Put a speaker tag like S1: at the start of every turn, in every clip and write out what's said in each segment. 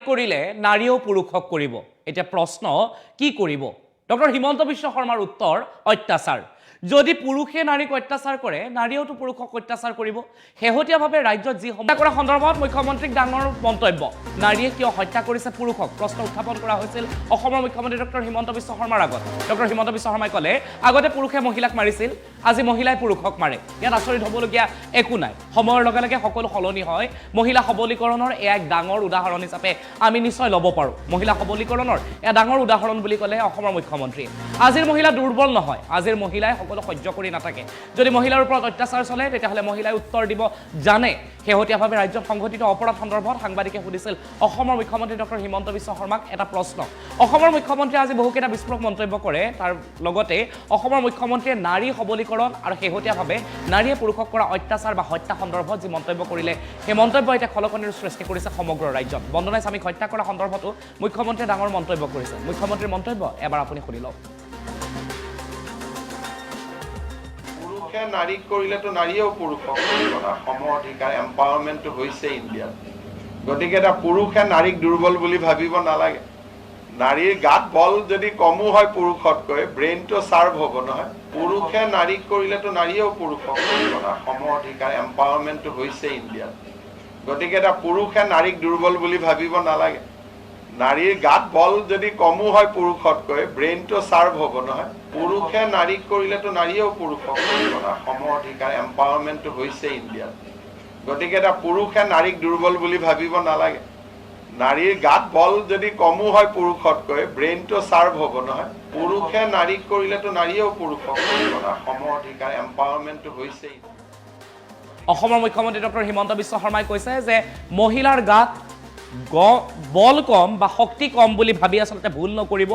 S1: কৰিলে নাৰীও পুৰুষক কৰিব এটা প্ৰশ্ন কি কৰিব ডক্টৰ হিমন্ত বিশ্ব শৰ্মাৰ উত্তৰ অত্যাচাৰ যদি পুৰুষে নাৰীক অত্যাচাৰ কৰে নাৰীওটো পুৰুষক অত্যাচাৰ কৰিব হেহতিয়াভাৱে ৰাজ্যত যি হত্যা কৰা সন্দৰ্ভত মুখ্যমন্ত্ৰীক ডাঙৰ মন্তব্য নাৰীয়ে কিয় হত্যা কৰিছে পুৰুষক প্ৰশ্ন উত্থাপন কৰা হৈছিল অসমৰ মুখ্যমন্ত্ৰী ডক্টৰ হিমন্ত বিশ্ব শৰ্মাৰ আগত ডক্টৰ হিমন্ত বিশ্ব শৰ্মাই ক'লে আগতে পুৰুষে মহিলাক মাৰিছিল আজি মহিলাই পুৰুষক মাৰে ইয়াত আচৰিত হ'বলগীয়া একো নাই সময়ৰ লগে লগে সকলো সলনি হয় মহিলা সবলীকৰণৰ এক ডাঙৰ উদাহৰণ হিচাপে আমি নিশ্চয় ল'ব পাৰোঁ মহিলা সবলীকৰণৰ এক ডাঙৰ উদাহৰণ বুলি ক'লে অসমৰ মুখ্যমন্ত্ৰী আজিৰ মহিলা দুৰ্বল নহয় আজিৰ মহিলাই সকলো সহ্য কৰি নাথাকে যদি মহিলাৰ ওপৰত অত্যাচাৰ চলে তেতিয়াহ'লে মহিলাই উত্তৰ দিব জানে শেহতীয়াভাৱে ৰাজ্যত সংঘটিত অপৰাধ সন্দৰ্ভত সাংবাদিকে সুধিছিল অসমৰ মুখ্যমন্ত্ৰী ডক্টৰ হিমন্ত বিশ্ব শৰ্মাক এটা প্ৰশ্ন অসমৰ মুখ্যমন্ত্ৰী আজি বহুকেইটা বিস্ফোৰক মন্তব্য কৰে তাৰ লগতে অসমৰ মুখ্যমন্ত্ৰীয়ে নাৰী সবলীকৰণ আৰু শেহতীয়াভাৱে নাৰীয়ে পুৰুষক কৰা অত্যাচাৰ বা হত্যা সন্দৰ্ভত যি মন্তব্য কৰিলে সেই মন্তব্য এতিয়া খলকনিৰ সৃষ্টি কৰিছে সমগ্ৰ ৰাজ্যত বন্দনাই স্বামীক হত্যা কৰা সন্দৰ্ভতো মুখ্যমন্ত্ৰীয়ে ডাঙৰ মন্তব্য কৰিছে মুখ্যমন্ত্ৰীৰ মন্তব্য এবাৰ আপুনি শুনি লওক
S2: নাৰীক কৰিলেতো নাৰীয়েও পুৰুষক সম অধিকাৰ এম্পাৱাৰমেণ্টটো হৈছে ইণ্ডিয়াত গতিকে এটা পুৰুষে নাৰীক দুৰ্বল বুলি ভাবিব নালাগে নাৰীৰ গাত বল যদি কমো হয় পুৰুষতকৈ ব্ৰেইনটো চাৰ্ভ হ'ব নহয় পুৰুষে নাৰীক কৰিলেতো নাৰীয়েও পুৰুষক সম অধিকাৰ এম্পাৱাৰমেণ্টটো হৈছে ইণ্ডিয়াত গতিকে এটা পুৰুষে নাৰীক দুৰ্বল বুলি ভাবিব নালাগে নাৰীৰ গাত বল যদি কমো হয় পুৰুষতকৈ ব্ৰেইনটো চাৰ্ভ হ'ব নহয় পুৰুষে নাৰীক কৰিলেতো নাৰীয়েও পুৰুষক সম অধিকাৰ এম্পাৱাৰমেণ্টটো হৈছে ইণ্ডিয়াত গতিকে এটা পুৰুষে নাৰীক দুৰ্বল বুলি ভাবিব নালাগে নাৰীৰ গাত বল যদি কমো হয় পুৰুষতকৈ ব্ৰেইনটো চাৰ্ভ হ'ব নহয় পুৰুষে নাৰীক কৰিলেতো নাৰীয়েও পুৰুষক সম অধিকাৰ এম্পাৱাৰমেণ্টটো হৈছে
S1: অসমৰ মুখ্যমন্ত্ৰী ডক্টৰ হিমন্ত বিশ্ব শৰ্মাই কৈছে যে মহিলাৰ গাত বল কম বা শক্তি কম বুলি ভাবি আচলতে ভুল নকৰিব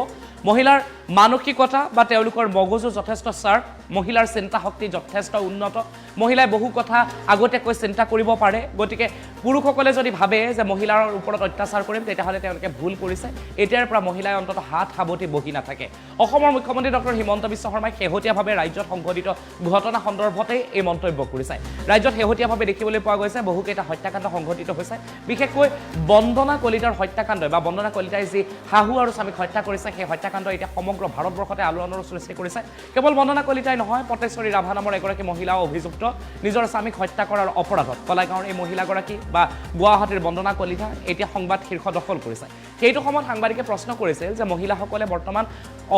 S1: মহিলাৰ মানসিকতা বা তেওঁলোকৰ মগজু যথেষ্ট চাৰ্প মহিলাৰ চিন্তা শক্তি যথেষ্ট উন্নত মহিলাই বহু কথা আগতীয়াকৈ চিন্তা কৰিব পাৰে গতিকে পুৰুষসকলে যদি ভাবে যে মহিলাৰ ওপৰত অত্যাচাৰ কৰিম তেতিয়াহ'লে তেওঁলোকে ভুল কৰিছে এতিয়াৰ পৰা মহিলাই অন্ততঃ হাত সাৱটি বহি নাথাকে অসমৰ মুখ্যমন্ত্ৰী ডক্টৰ হিমন্ত বিশ্ব শৰ্মাই শেহতীয়াভাৱে ৰাজ্যত সংঘটিত ঘটনা সন্দৰ্ভতেই এই মন্তব্য কৰিছে ৰাজ্যত শেহতীয়াভাৱে দেখিবলৈ পোৱা গৈছে বহুকেইটা হত্যাকাণ্ড সংঘটিত হৈছে বিশেষকৈ বন্দনা কলিতাৰ হত্যাকাণ্ড বা বন্দনা কলিতাই যি শাহু আৰু স্বামীক হত্যা কৰিছে সেই হত্যাকাণ্ড এতিয়া সমগ্ৰ ভাৰতবৰ্ষতে আলোড়নৰ সৃষ্টি কৰিছে কেৱল বন্দনা কলিতাই নহয় পটেশ্বৰী ৰাভা নামৰ এগৰাকী মহিলাও অভিযুক্ত নিজৰ স্বামীক হত্যা কৰাৰ অপৰাধত কলাগাঁৱৰ এই মহিলাগৰাকী বা গুৱাহাটীৰ বন্দনা কলিতা এতিয়া সংবাদ শীৰ্ষ দখল কৰিছে সেইটো সময়ত সাংবাদিকে প্ৰশ্ন কৰিছিল যে মহিলাসকলে বৰ্তমান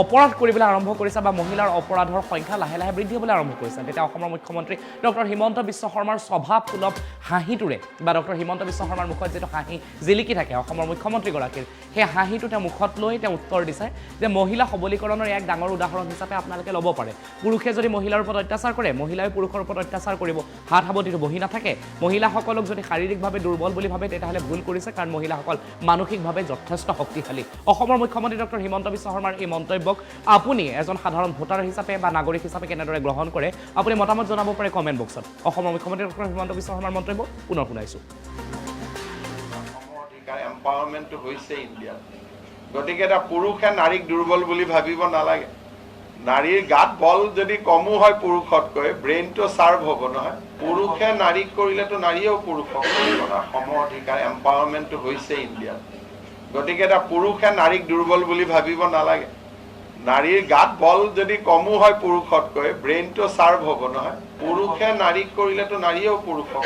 S1: অপৰাধ কৰিবলৈ আৰম্ভ কৰিছে বা মহিলাৰ অপৰাধৰ সংখ্যা লাহে লাহে বৃদ্ধি হ'বলৈ আৰম্ভ কৰিছে তেতিয়া অসমৰ মুখ্যমন্ত্ৰী ডক্টৰ হিমন্ত বিশ্ব শৰ্মাৰ স্বভাৱসুলভ হাঁহিটোৰে বা ডক্টৰ হিমন্ত বিশ্ব শৰ্মাৰ মুখত যিটো হাঁহি জিলিকি থাকে অসমৰ মুখ্যমন্ত্ৰীগৰাকীৰ সেই হাঁহিটো তেওঁ মুখত লৈ তেওঁ উত্তৰ দিছে যে মহিলা সবলীকৰণৰ এক ডাঙৰ উদাহৰণ হিচাপে আপোনালোকে ল'ব পাৰে পুৰুষে যদি মহিলাৰ ওপৰত অত্যাচাৰ কৰে মহিলাই পুৰুষৰ ওপৰত অত্যাচাৰ কৰিব হাত সাৱটিটো বহি নাথাকে মহিলাসকলক যদি শাৰীৰিকভাৱে দুৰ্বল বুলি ভাবে তেতিয়াহ'লে ভুল কৰিছে কাৰণ মহিলাসকল মানসিকভাৱে যথেষ্ট শক্তিশালী অসমৰ মুখ্যমন্ত্ৰী ডক্টৰ হিমন্ত বিশ্ব শৰ্মাৰ এই মন্তব্যক আপুনি এজন সাধাৰণ ভোটাৰ হিচাপে বা নাগৰিক হিচাপে কেনেদৰে গ্ৰহণ কৰে আপুনি মতামত জনাব পাৰে কমেণ্ট বক্সত অসমৰ মুখ্যমন্ত্ৰী ডক্টৰ হিমন্ত বিশ্ব শৰ্মাৰ মন্তব্য পুনৰ শুনাইছোঁ
S2: এম্পাৱাৰমেণ্টটো হৈছে ইণ্ডিয়াত গতিকে এটা পুৰুষে নাৰীক দুৰ্বল বুলি ভাবিব নালাগে নাৰীৰ গাত বল যদি কমো হয় পুৰুষতকৈ ব্ৰেইনটো চাৰ্ভ হ'ব নহয় পুৰুষে নাৰীক কৰিলেতো নাৰীয়েও পুৰুষক সম অধিকাৰ এম্পাৱাৰমেণ্টটো হৈছে ইণ্ডিয়াত গতিকে এটা পুৰুষে নাৰীক দুৰ্বল বুলি ভাবিব নালাগে নাৰীৰ গাত বল যদি কমো হয় পুৰুষতকৈ ব্ৰেইনটো চাৰ্ভ হ'ব নহয় পুৰুষে নাৰীক কৰিলেতো নাৰীয়েও পুৰুষক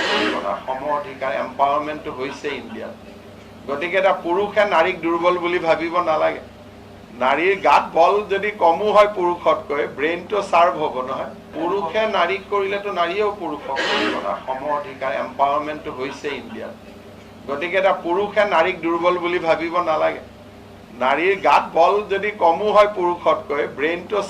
S2: সম অধিকাৰ এম্পাৱাৰমেণ্টটো হৈছে ইণ্ডিয়াত গতিকে এটা পুৰুষে নাৰীক দুৰ্বল বুলি ভাবিব নালাগে নাৰীৰ গাত বল যদি কমো হয় পুৰুষতকৈ ব্ৰেইনটো চাৰ্ভ হ'ব নহয় পুৰুষে নাৰীক কৰিলেতো নাৰীয়েও পুৰুষক সম অধিকাৰ এম্পাৱাৰমেণ্টটো হৈছে ইণ্ডিয়াত গতিকে এটা পুৰুষে নাৰীক দুৰ্বল বুলি ভাবিব নালাগে নাৰীৰ গাত বল যদি কমো হয় পুৰুষতকৈ ব্ৰেইনটো